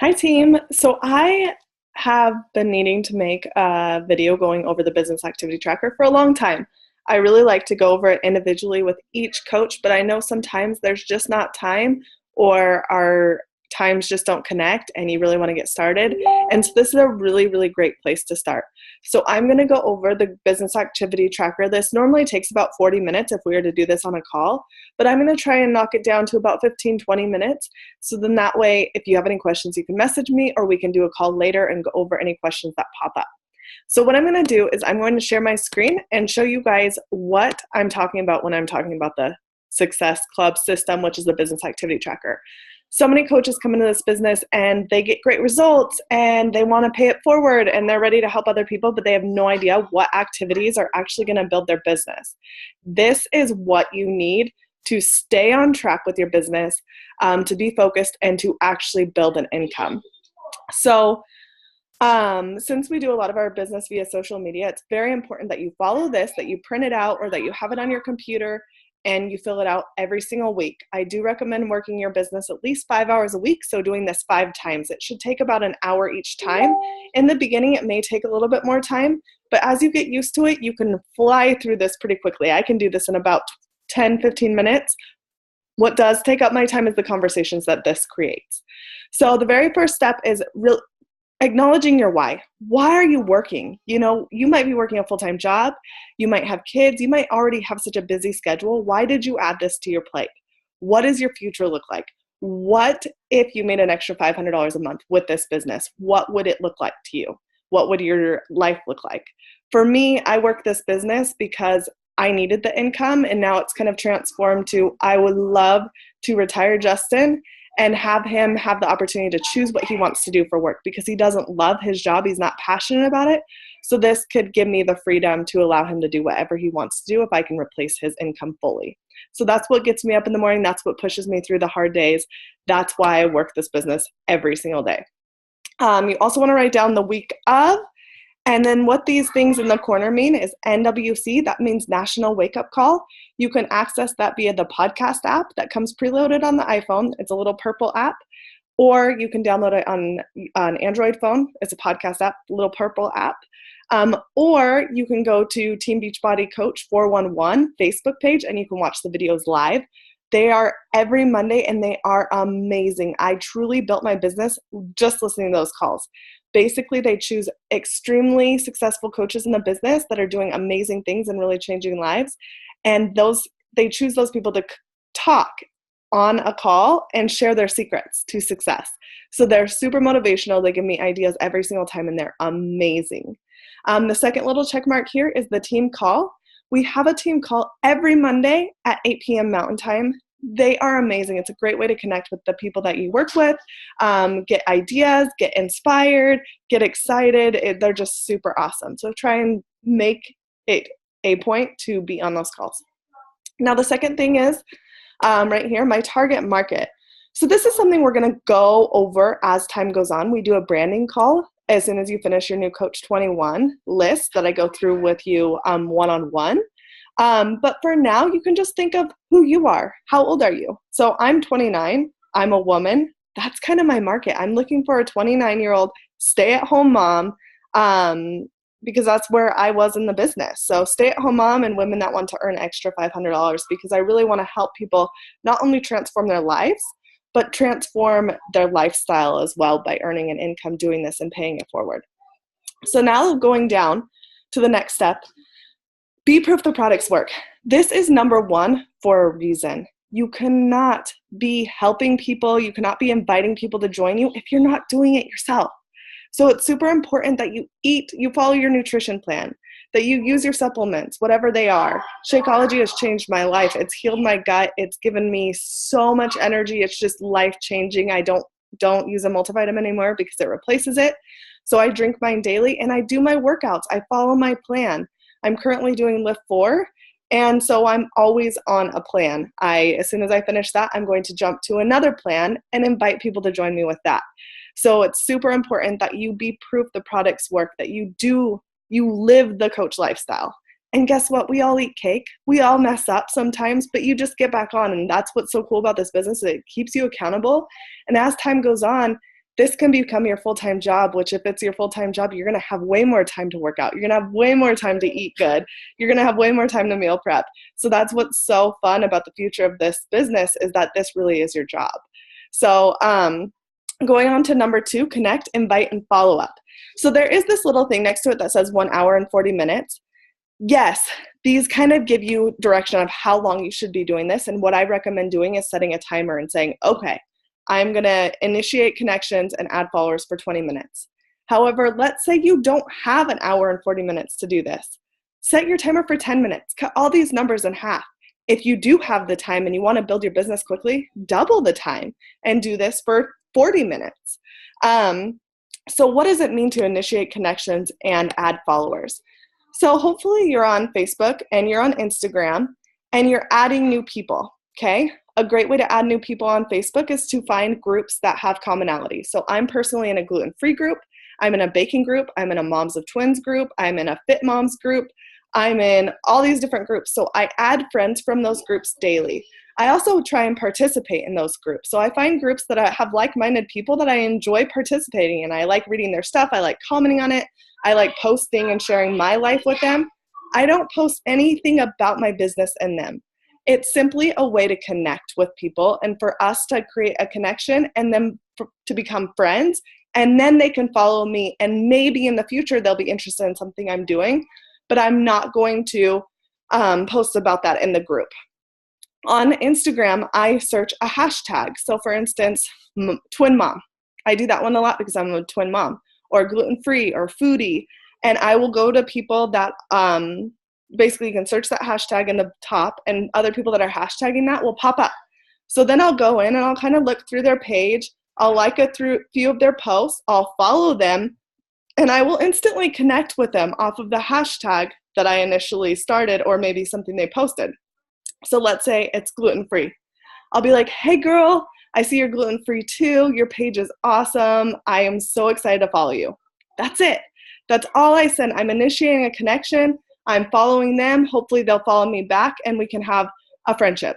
Hi, team. So I have been needing to make a video going over the business activity tracker for a long time. I really like to go over it individually with each coach, but I know sometimes there's just not time or our times just don't connect and you really want to get started. And so this is a really, really great place to start. So I'm going to go over the business activity tracker. This normally takes about 40 minutes if we were to do this on a call, but I'm going to try and knock it down to about 15, 20 minutes. So then that way, if you have any questions, you can message me or we can do a call later and go over any questions that pop up. So what I'm going to do is I'm going to share my screen and show you guys what I'm talking about when I'm talking about the Success Club system, which is the business activity tracker. So many coaches come into this business and they get great results and they want to pay it forward and they're ready to help other people, but they have no idea what activities are actually going to build their business. This is what you need to stay on track with your business, to be focused, and to actually build an income. So since we do a lot of our business via social media, it's very important that you follow this, that you print it out, or that you have it on your computer and you fill it out every single week. I do recommend working your business at least 5 hours a week, so doing this 5 times. It should take about an hour each time. In the beginning, it may take a little bit more time, but as you get used to it, you can fly through this pretty quickly. I can do this in about 10, 15 minutes. What does take up my time is the conversations that this creates. So the very first step is acknowledging your why. Why are you working? You know, you might be working a full-time job. You might have kids. You might already have such a busy schedule. Why did you add this to your plate? What does your future look like? What if you made an extra $500 a month with this business? What would it look like to you? What would your life look like? For me, I work this business because I needed the income, and now it's kind of transformed to I would love to retire Justin and have him have the opportunity to choose what he wants to do for work because he doesn't love his job. He's not passionate about it. So this could give me the freedom to allow him to do whatever he wants to do if I can replace his income fully. So that's what gets me up in the morning. That's what pushes me through the hard days. That's why I work this business every single day. You also want to write down the week of. And then what these things in the corner mean is NWC, that means National Wake Up Call. You can access that via the podcast app that comes preloaded on the iPhone. It's a little purple app. Or you can download it on an Android phone. It's a podcast app, little purple app. Or you can go to Team Beachbody Coach 411 Facebook page and you can watch the videos live. They are every Monday and they are amazing. I truly built my business just listening to those calls. Basically, they choose extremely successful coaches in the business that are doing amazing things and really changing lives. And they choose those people to talk on a call and share their secrets to success. So they're super motivational. They give me ideas every single time and they're amazing. The second little check mark here is the team call. We have a team call every Monday at 8 p.m. Mountain Time. They are amazing. It's a great way to connect with the people that you work with, get ideas, get inspired, get excited. They're just super awesome. So try and make it a point to be on those calls. Now, the second thing is right here, my target market. So this is something we're going to go over as time goes on. We do a branding call as soon as you finish your new Coach 21 list that I go through with you one-on-one. But for now, you can just think of who you are. How old are you? So I'm 29. I'm a woman. That's kind of my market. I'm looking for a 29-year-old stay-at-home mom because that's where I was in the business. So stay-at-home mom and women that want to earn extra $500 because I really want to help people not only transform their lives, but transform their lifestyle as well by earning an income doing this and paying it forward. So now going down to the next step, be proof the products work. This is number one for a reason. You cannot be helping people, you cannot be inviting people to join you if you're not doing it yourself. So it's super important that you eat, you follow your nutrition plan, that you use your supplements, whatever they are. Shakeology has changed my life. It's healed my gut. It's given me so much energy. It's just life-changing. I don't use a multivitamin anymore because it replaces it. So I drink mine daily and I do my workouts. I follow my plan. I'm currently doing Lift 4, and so I'm always on a plan. As soon as I finish that, I'm going to jump to another plan and invite people to join me with that. So it's super important that you be proof the products work, that you live the coach lifestyle. And guess what? We all eat cake. We all mess up sometimes, but you just get back on. And that's what's so cool about this business. It keeps you accountable. And as time goes on, this can become your full-time job, which if it's your full-time job, you're going to have way more time to work out. You're going to have way more time to eat good. You're going to have way more time to meal prep. So that's what's so fun about the future of this business, is that this really is your job. So going on to number 2, connect, invite, and follow up. So there is this little thing next to it that says 1 hour and 40 minutes. Yes, these kind of give you direction of how long you should be doing this. And what I recommend doing is setting a timer and saying, okay, I'm going to initiate connections and add followers for 20 minutes. However, let's say you don't have 1 hour and 40 minutes to do this. Set your timer for 10 minutes. Cut all these numbers in half. If you do have the time and you want to build your business quickly, double the time and do this for 40 minutes. So what does it mean to initiate connections and add followers? So hopefully you're on Facebook and you're on Instagram and you're adding new people, okay? A great way to add new people on Facebook is to find groups that have commonality. So I'm personally in a gluten-free group. I'm in a baking group. I'm in a Moms of Twins group. I'm in a Fit Moms group. I'm in all these different groups. So I add friends from those groups daily. I also try and participate in those groups. So I find groups that have like-minded people that I enjoy participating in. I like reading their stuff. I like commenting on it. I like posting and sharing my life with them. I don't post anything about my business in them. It's simply a way to connect with people and for us to create a connection and then to become friends. And then they can follow me. And maybe in the future, they'll be interested in something I'm doing. But I'm not going to post about that in the group. On Instagram, I search a hashtag. So for instance, twin mom. I do that one a lot because I'm a twin mom, or gluten-free or foodie. And I will go to people that basically you can search that hashtag in the top, and other people that are hashtagging that will pop up. So then I'll go in and I'll kind of look through their page. I'll like a few of their posts. I'll follow them, and I will instantly connect with them off of the hashtag that I initially started, or maybe something they posted. So let's say it's gluten-free. I'll be like, hey girl, I see you're gluten-free too. Your page is awesome. I am so excited to follow you. That's it. That's all I send. I'm initiating a connection. I'm following them. Hopefully they'll follow me back and we can have a friendship.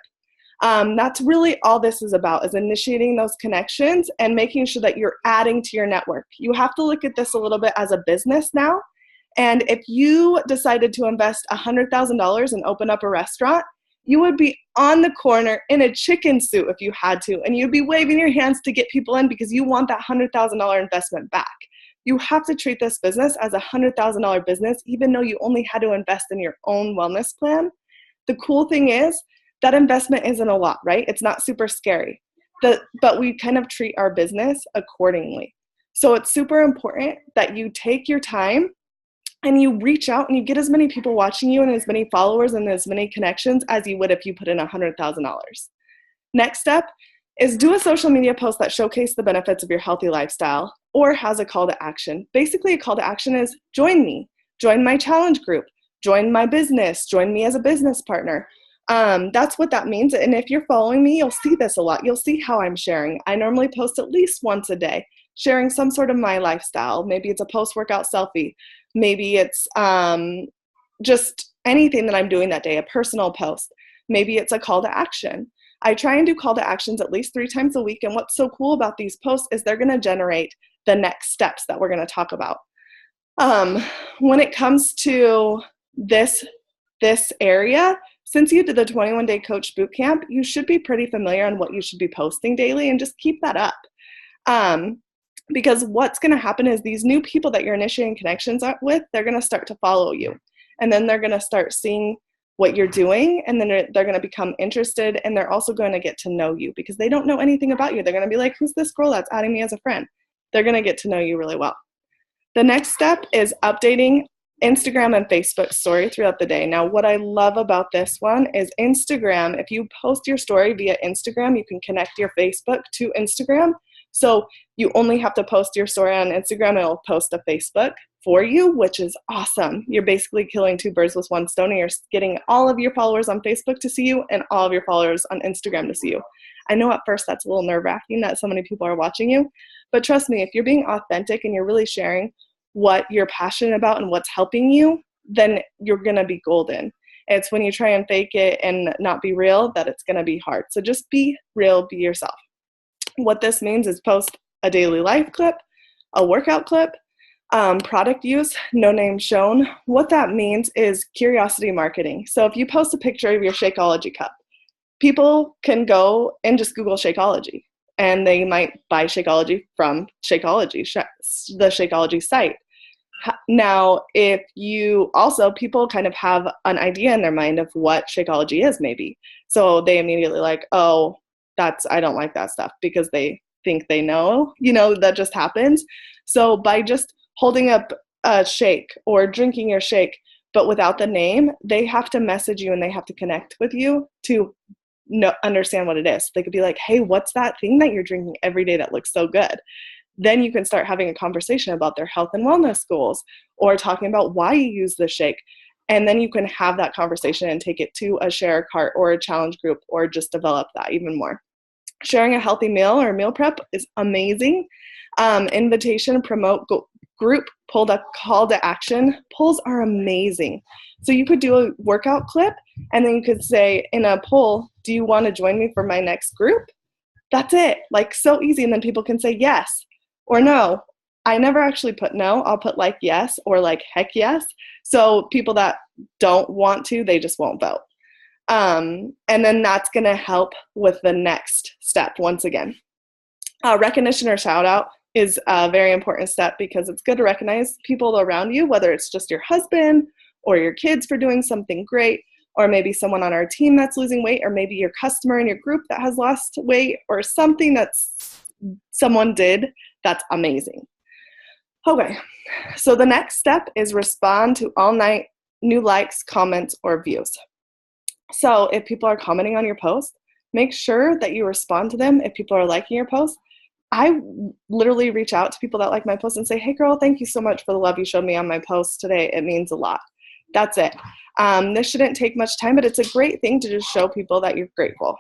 That's really all this is about, is initiating those connections and making sure that you're adding to your network. You have to look at this a little bit as a business now. And if you decided to invest $100,000 and open up a restaurant, you would be on the corner in a chicken suit if you had to, and you'd be waving your hands to get people in because you want that $100,000 investment back. You have to treat this business as a $100,000 business, even though you only had to invest in your own wellness plan. The cool thing is that investment isn't a lot, right? It's not super scary, but we kind of treat our business accordingly. So it's super important that you take your time and you reach out and you get as many people watching you and as many followers and as many connections as you would if you put in $100,000. Next step is do a social media post that showcases the benefits of your healthy lifestyle or has a call to action. Basically, a call to action is join me, join my challenge group, join my business, join me as a business partner. That's what that means. And if you're following me, you'll see this a lot. You'll see how I'm sharing. I normally post at least once a day, sharing some sort of my lifestyle. Maybe it's a post-workout selfie. Maybe it's just anything that I'm doing that day, a personal post. Maybe it's a call to action. I try and do call to actions at least 3 times a week. And what's so cool about these posts is they're going to generate the next steps that we're going to talk about. When it comes to this area, since you did the 21-day coach bootcamp, you should be pretty familiar on what you should be posting daily, and just keep that up. Because what's going to happen is these new people that you're initiating connections with, they're going to start to follow you. And then they're going to start seeing what you're doing, and then they're going to become interested, and they're also going to get to know you because they don't know anything about you. They're going to be like, who's this girl that's adding me as a friend? They're going to get to know you really well. The next step is updating Instagram and Facebook story throughout the day. Now, what I love about this one is Instagram. If you post your story via Instagram, you can connect your Facebook to Instagram. So you only have to post your story on Instagram and it'll post to Facebook for you, which is awesome. You're basically killing 2 birds with 1 stone, and you're getting all of your followers on Facebook to see you and all of your followers on Instagram to see you. I know at first that's a little nerve-wracking that so many people are watching you, but trust me, if you're being authentic and you're really sharing what you're passionate about and what's helping you, then you're going to be golden. It's when you try and fake it and not be real that it's going to be hard. So just be real, be yourself. What this means is post a daily life clip, a workout clip, product use, no name shown. What that means is curiosity marketing. So if you post a picture of your Shakeology cup, people can go and just Google Shakeology, and they might buy Shakeology from Shakeology, the Shakeology site. Now, if you also, people kind of have an idea in their mind of what Shakeology is, maybe. So they immediately like, oh, I don't like that stuff, because they think they know, that just happens. So by just holding up a shake or drinking your shake, but without the name, they have to message you and they have to connect with you to understand what it is. They could be like, hey, what's that thing that you're drinking every day that looks so good? Then you can start having a conversation about their health and wellness goals, or talking about why you use the shake. And then you can have that conversation and take it to a share cart or a challenge group, or just develop that even more. Sharing a healthy meal or meal prep is amazing. Invitation, promote, group, pull to call to action. Polls are amazing. So you could do a workout clip, and then you could say in a poll, do you want to join me for my next group? That's it. Like, so easy. And then people can say yes or no. I never actually put no. I'll put like yes or like heck yes. So people that don't want to, they just won't vote. And then that's going to help with the next step once again. Recognition or shout out is a very important step, because it's good to recognize people around you, whether it's just your husband or your kids for doing something great, or maybe someone on our team that's losing weight, or maybe your customer in your group that has lost weight, or something that's someone did that's amazing. Okay, so the next step is respond to all new likes, comments, or views. So if people are commenting on your post, make sure that you respond to them. If people are liking your post, I literally reach out to people that like my post and say, hey girl, thank you so much for the love you showed me on my post today. It means a lot. That's it. This shouldn't take much time, but it's a great thing to just show people that you're grateful.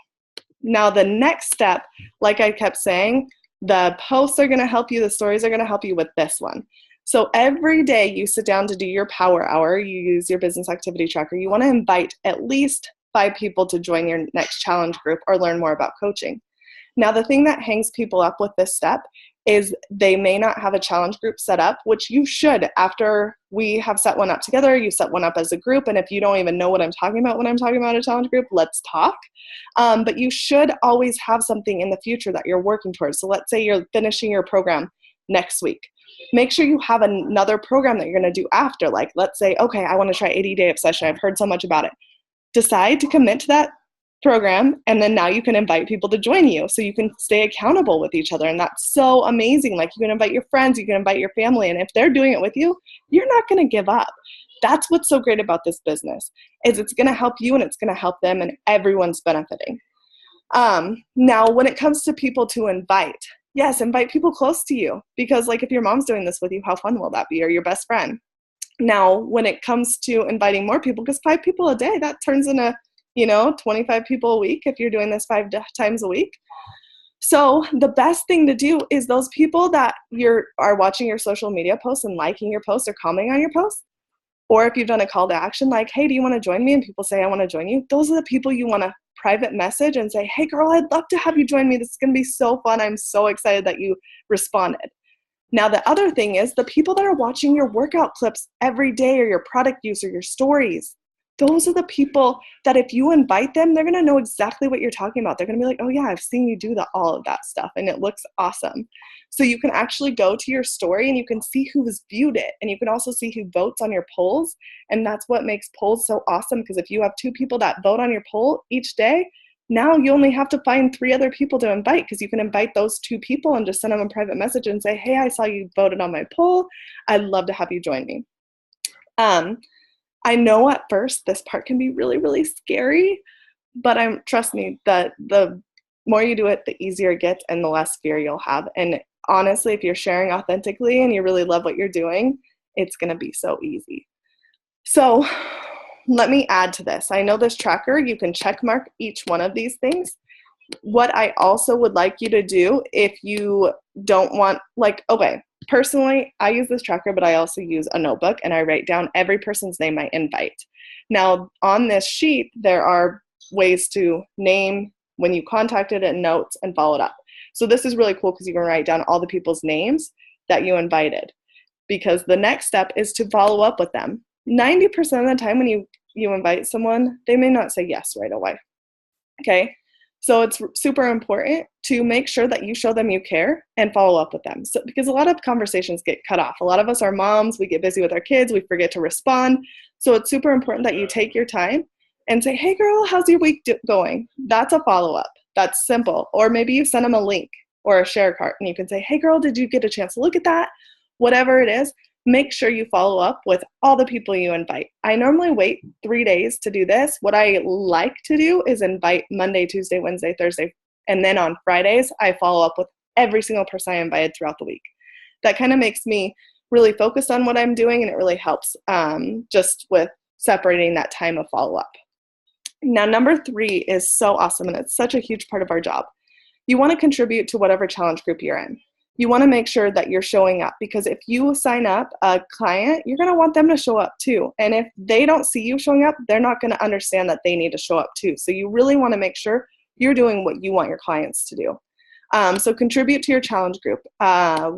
Now, the next step, like I kept saying, the posts are going to help you. The stories are going to help you with this one. So every day you sit down to do your power hour, you use your business activity tracker. You want to invite at least 5 people to join your next challenge group or learn more about coaching. Now, the thing that hangs people up with this step is they may not have a challenge group set up, which you should. After we have set one up together, you set one up as a group. And if you don't even know what I'm talking about when I'm talking about a challenge group, let's talk. But you should always have something in the future that you're working towards. So let's say you're finishing your program next week. Make sure you have another program that you're going to do after. Like, let's say, okay, I want to try 80-day obsession. I've heard so much about it. Decide to commit to that program, and then now you can invite people to join you, so you can stay accountable with each other. And that's so amazing. Like, you can invite your friends, you can invite your family, and if they're doing it with you, you're not going to give up. That's what's so great about this business, is it's going to help you and it's going to help them, and everyone's benefiting. Now, when it comes to people to invite, yes, invite people close to you, because like if your mom's doing this with you, how fun will that be? Or your best friend. Now, when it comes to inviting more people, because 5 people a day, that turns into 25 people a week if you're doing this 5 times a week. So the best thing to do is those people that are watching your social media posts and liking your posts or commenting on your posts, or if you've done a call to action like, hey, do you want to join me? And people say, I want to join you. Those are the people you want to private message and say, hey girl, I'd love to have you join me. This is going to be so fun. I'm so excited that you responded. Now, the other thing is the people that are watching your workout clips every day, or your product use, or your stories. Those are the people that if you invite them, they're going to know exactly what you're talking about. They're going to be like, oh yeah, I've seen you do all of that stuff and it looks awesome. So you can actually go to your story and you can see who has viewed it. And you can also see who votes on your polls. And that's what makes polls so awesome, because if you have 2 people that vote on your poll each day, now you only have to find 3 other people to invite, because you can invite those 2 people and just send them a private message and say, hey, I saw you voted on my poll. I'd love to have you join me. I know at first this part can be really, really scary, but trust me, that the more you do it, the easier it gets and the less fear you'll have. And honestly, if you're sharing authentically and you really love what you're doing, it's going to be so easy. So let me add to this. I know this tracker, you can check mark each one of these things. What I also would like you to do, if you don't want, okay, personally, I use this tracker, but I also use a notebook and I write down every person's name I invite. Now, on this sheet, there are ways to name when you contacted it, notes, and followed up. So this is really cool because you can write down all the people's names that you invited, because the next step is to follow up with them. 90% of the time when you invite someone, they may not say yes right away. Okay? So it's super important to make sure that you show them you care and follow up with them. So, because a lot of conversations get cut off. A lot of us are moms, we get busy with our kids, we forget to respond. So it's super important that you take your time and say, hey girl, how's your week going? That's a follow-up. That's simple. Or maybe you send them a link or a share cart and you can say, hey girl, did you get a chance to look at that? Whatever it is, make sure you follow up with all the people you invite. I normally wait 3 days to do this. What I like to do is invite Monday, Tuesday, Wednesday, Thursday, and then on Fridays, I follow up with every single person I invited throughout the week. That kind of makes me really focused on what I'm doing, and it really helps just with separating that time of follow-up. Now, number 3 is so awesome, and it's such a huge part of our job. You want to contribute to whatever challenge group you're in. You want to make sure that you're showing up, because if you sign up a client, you're going to want them to show up too. And if they don't see you showing up, they're not going to understand that they need to show up too. So you really want to make sure you're doing what you want your clients to do. So contribute to your challenge group.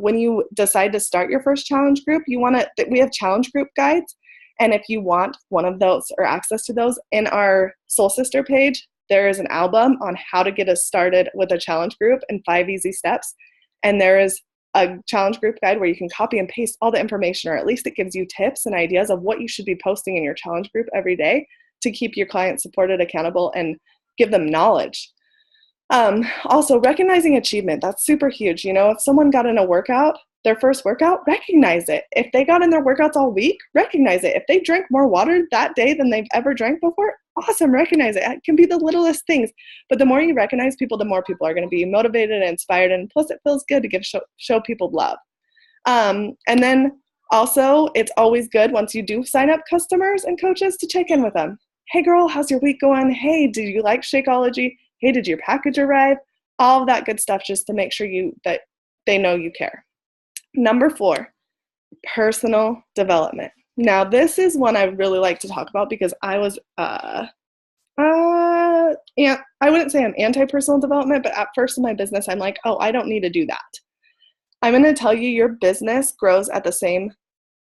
When you decide to start your first challenge group, we have challenge group guides. And if you want one of those or access to those, in our Soul Sister page, there is an album on how to get us started with a challenge group in 5 easy steps. And there is a challenge group guide where you can copy and paste all the information, or at least it gives you tips and ideas of what you should be posting in your challenge group every day to keep your clients supported, accountable, and give them knowledge. Also, recognizing achievement, that's super huge. If someone got in a workout, their first workout, recognize it. If they got in their workouts all week, recognize it. If they drank more water that day than they've ever drank before, awesome, recognize it. It can be the littlest things, but the more you recognize people, the more people are going to be motivated and inspired, and plus it feels good to show people love. And then also, it's always good once you do sign up customers and coaches to check in with them. Hey girl, how's your week going? Hey, did you like Shakeology? Hey, did your package arrive? All of that good stuff, just to make sure that they know you care. Number 4, personal development. Now, this is one I really like to talk about because I was, I wouldn't say I'm anti-personal development, but at first in my business, I'm like, oh, I don't need to do that. I'm going to tell you, your business grows at the same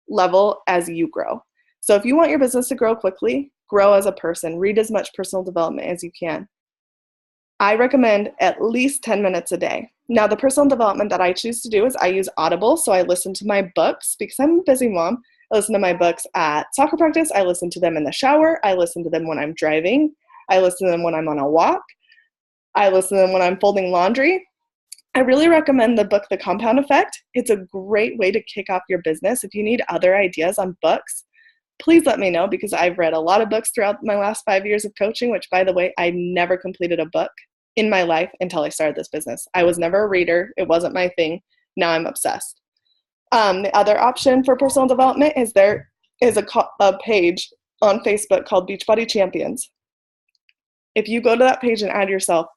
level as you grow. So if you want your business to grow quickly, grow as a person, read as much personal development as you can. I recommend at least 10 minutes a day. Now, the personal development that I choose to do is I use Audible, so I listen to my books because I'm a busy mom. I listen to my books at soccer practice. I listen to them in the shower. I listen to them when I'm driving. I listen to them when I'm on a walk. I listen to them when I'm folding laundry. I really recommend the book, The Compound Effect. It's a great way to kick off your business. If you need other ideas on books, please let me know, because I've read a lot of books throughout my last 5 years of coaching, which, by the way, I never completed a book in my life until I started this business. I was never a reader. It wasn't my thing. Now I'm obsessed. The other option for personal development is there is a page on Facebook called Beachbody Champions. If you go to that page and add yourself,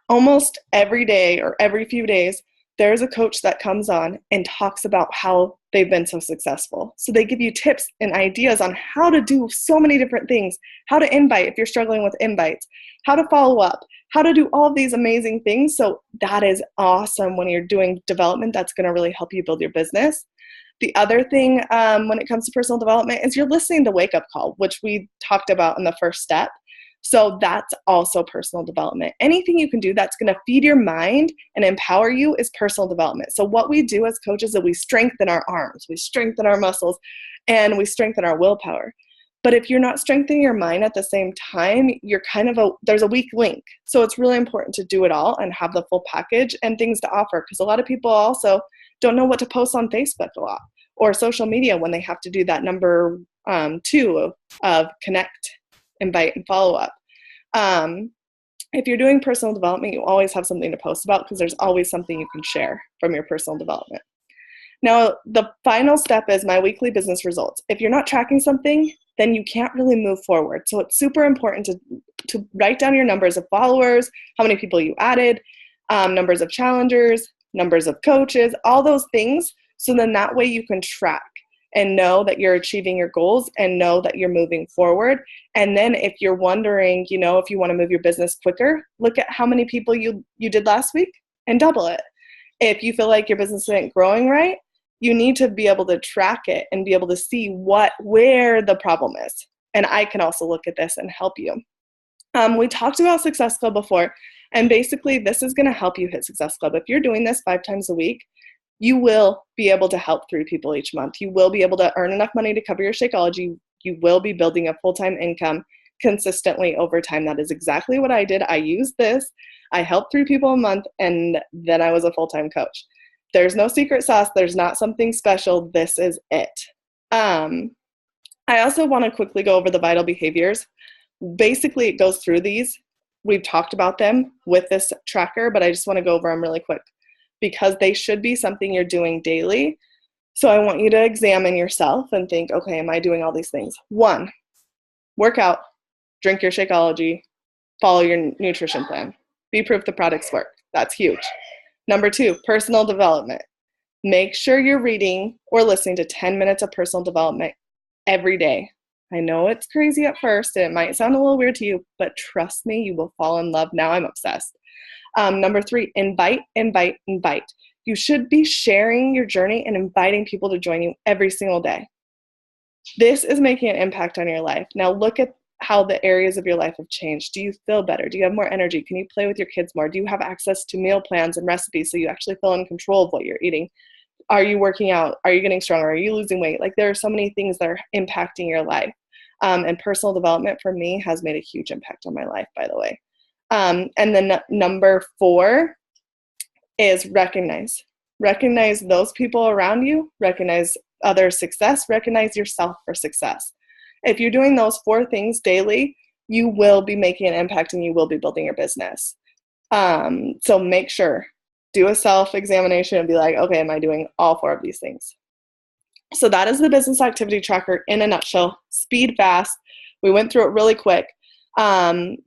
almost every day or every few days, there's a coach that comes on and talks about how they've been so successful. So they give you tips and ideas on how to do so many different things, how to invite if you're struggling with invites, how to follow up, how to do all of these amazing things. So that is awesome when you're doing development. That's going to really help you build your business. The other thing when it comes to personal development is you're listening to Wake Up Call, which we talked about in the first step. So that's also personal development. Anything you can do that's going to feed your mind and empower you is personal development. So what we do as coaches is we strengthen our arms, we strengthen our muscles, and we strengthen our willpower. But if you're not strengthening your mind at the same time, you're there's a weak link. So it's really important to do it all and have the full package and things to offer, because a lot of people also don't know what to post on Facebook a lot or social media when they have to do that number 2 of connect, invite, and follow up. If you're doing personal development, you always have something to post about, because there's always something you can share from your personal development. Now, the final step is my weekly business results. If you're not tracking something, then you can't really move forward. So it's super important to write down your numbers of followers, how many people you added, numbers of challengers, numbers of coaches, all those things. So then that way you can track and know that you're achieving your goals and know that you're moving forward. And then if you're wondering, if you want to move your business quicker, look at how many people you did last week and double it. If you feel like your business isn't growing right, you need to be able to track it and be able to see where the problem is. And I can also look at this and help you. We talked about Success Club before, and basically this is going to help you hit Success Club. If you're doing this 5 times a week, you will be able to help 3 people each month. You will be able to earn enough money to cover your Shakeology. You will be building a full-time income consistently over time. That is exactly what I did. I used this. I helped 3 people a month, and then I was a full-time coach. There's no secret sauce. There's not something special. This is it. I also want to quickly go over the vital behaviors. Basically, it goes through these. We've talked about them with this tracker, but I just want to go over them really quick because they should be something you're doing daily. So I want you to examine yourself and think, okay, am I doing all these things? 1, work out, drink your Shakeology, follow your nutrition plan. Be proof the products work. That's huge. Number 2, personal development. Make sure you're reading or listening to 10 minutes of personal development every day. I know it's crazy at first, and it might sound a little weird to you, but trust me, you will fall in love. Now I'm obsessed. Number 3, invite. You should be sharing your journey and inviting people to join you every single day. This is making an impact on your life. Now look at how the areas of your life have changed. Do you feel better? Do you have more energy? Can you play with your kids more? Do you have access to meal plans and recipes so you actually feel in control of what you're eating? Are you working out? Are you getting stronger? Are you losing weight? Like, there are so many things that are impacting your life. And personal development for me has made a huge impact on my life, by the way. And then number 4 is recognize. Recognize those people around you, recognize other success, recognize yourself for success. If you're doing those 4 things daily, you will be making an impact and you will be building your business. So make sure, do a self-examination and be like, okay, am I doing all 4 of these things? So that is the business activity tracker in a nutshell. Speed fast. We went through it really quick.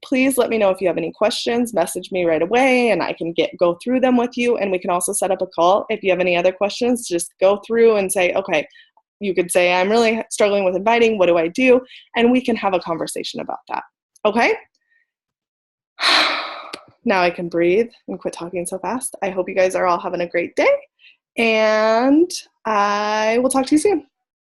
Please let me know if you have any questions. Message me right away and I can go through them with you, and we can also set up a call. If you have any other questions, just go through and say, okay, you could say, I'm really struggling with inviting. What do I do? And we can have a conversation about that. Okay? Now I can breathe and quit talking so fast. I hope you guys are all having a great day, and I will talk to you soon.